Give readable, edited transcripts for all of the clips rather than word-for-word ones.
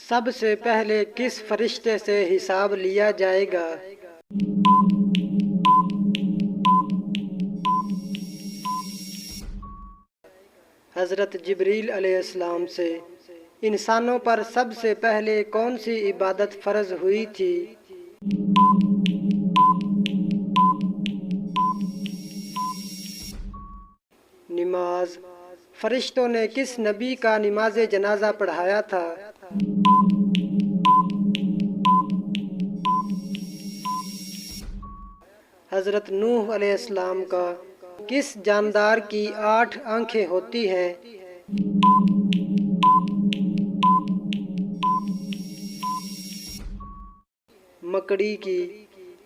سب سے پہلے کس فرشتے سے حساب لیا جائے گا؟ حضرت جبریل علیہ السلام سے۔ انسانوں پر سب سے پہلے کون سی عبادت فرض ہوئی تھی؟ نماز۔ فرشتوں نے کس نبی کا نماز جنازہ پڑھایا تھا؟ حضرت نوح علیہ السلام کا۔ کس جاندار کی 8 آنکھیں ہوتی ہیں؟ مکڑی کی۔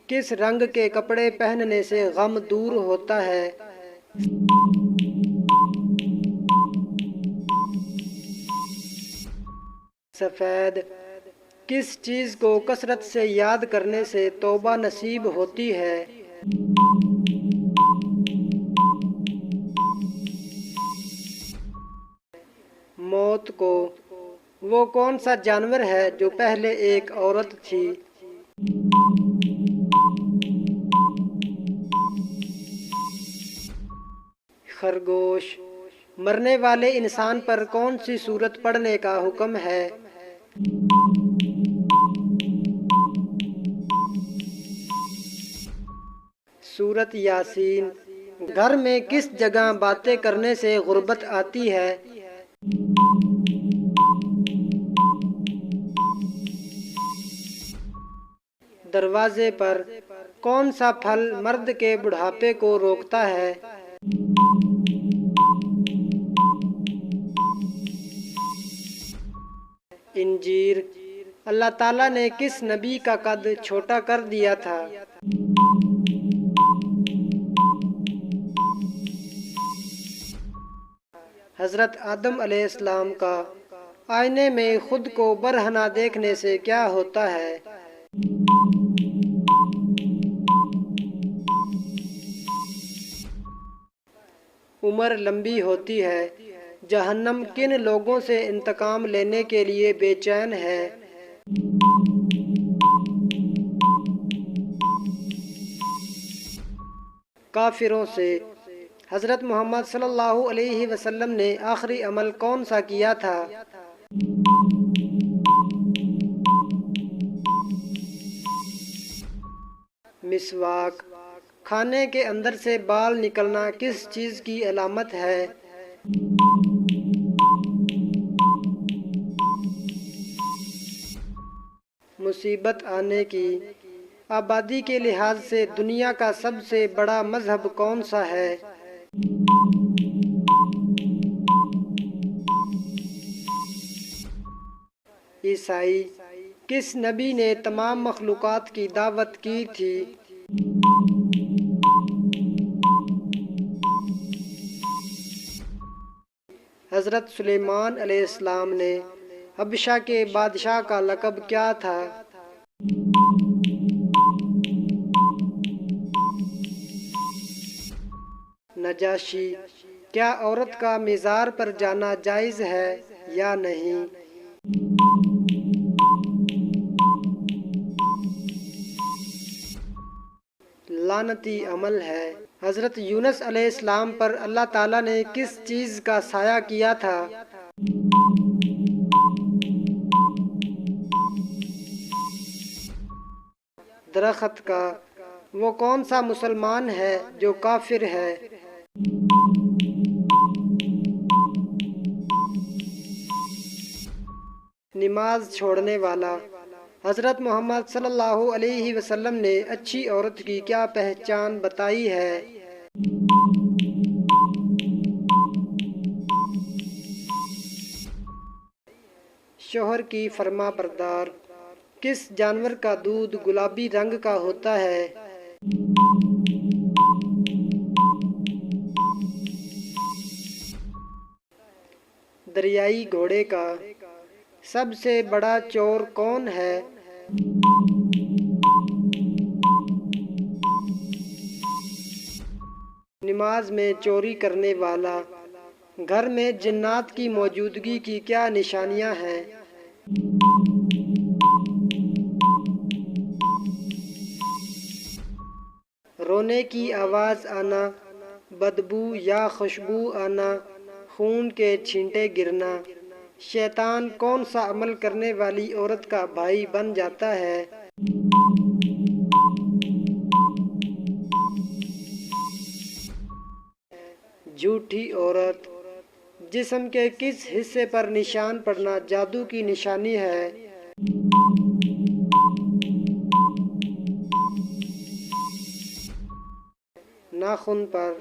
کس رنگ کے کپڑے پہننے سے غم دور ہوتا ہے؟ سفید۔ کس چیز کو کثرت سے یاد کرنے سے توبہ نصیب ہوتی ہے؟ موت کو۔ وہ کون سا جانور ہے جو پہلے ایک عورت تھی؟ خرگوش۔ مرنے والے انسان پر کون سی سورت پڑھنے کا حکم ہے؟ سورت یاسین۔ گھر میں کس جگہ باتیں کرنے سے غربت آتی ہے؟ دروازے پر۔ کون سا پھل مرد کے بڑھاپے کو روکتا ہے؟ انجیر۔ اللہ تعالیٰ نے کس نبی کا قد چھوٹا کر دیا تھا؟ حضرت آدم علیہ السلام کا۔ آئینے میں خود کو برہنہ دیکھنے سے کیا ہوتا ہے؟ عمر لمبی ہوتی ہے۔ جہنم کن لوگوں سے انتقام لینے کے لیے بے چین ہے؟ کافروں سے۔ حضرت محمد صلی اللہ علیہ وسلم نے آخری عمل کون سا کیا تھا؟ مسواک۔ کھانے کے اندر سے بال نکلنا کس چیز کی علامت ہے؟ مصیبت آنے کی۔ آبادی کے لحاظ سے دنیا کا سب سے بڑا مذہب کون سا ہے؟ عیسائی۔ کس نبی نے تمام مخلوقات کی دعوت کی تھی؟ حضرت سلیمان علیہ السلام نے۔ حبشہ کے بادشاہ کا لقب کیا تھا؟ نجاشی۔ کیا عورت کا مزار پر جانا جائز ہے یا نہیں؟ لعنتی عمل ہے۔ حضرت یونس علیہ السلام پر اللہ تعالیٰ نے کس چیز کا سایہ کیا تھا؟ درخت کا۔ وہ کون سا مسلمان ہے جو کافر ہے؟ نماز چھوڑنے والا۔ حضرت محمد صلی اللہ علیہ وسلم نے اچھی عورت کی کیا پہچان بتائی ہے؟ شوہر کی فرما بردار۔ کس جانور کا دودھ گلابی رنگ کا ہوتا ہے؟ دریائی گھوڑے کا۔ سب سے بڑا چور کون ہے؟ نماز میں چوری کرنے والا۔ گھر میں جنات کی موجودگی کی کیا نشانیاں ہیں؟ رونے کی آواز آنا، بدبو یا خوشبو آنا، خون کے چھینٹے گرنا۔ شیطان کون سا عمل کرنے والی عورت کا بھائی بن جاتا ہے؟ جھوٹی عورت۔ جسم کے کس حصے پر نشان پڑنا جادو کی نشانی ہے؟ ناخن پر۔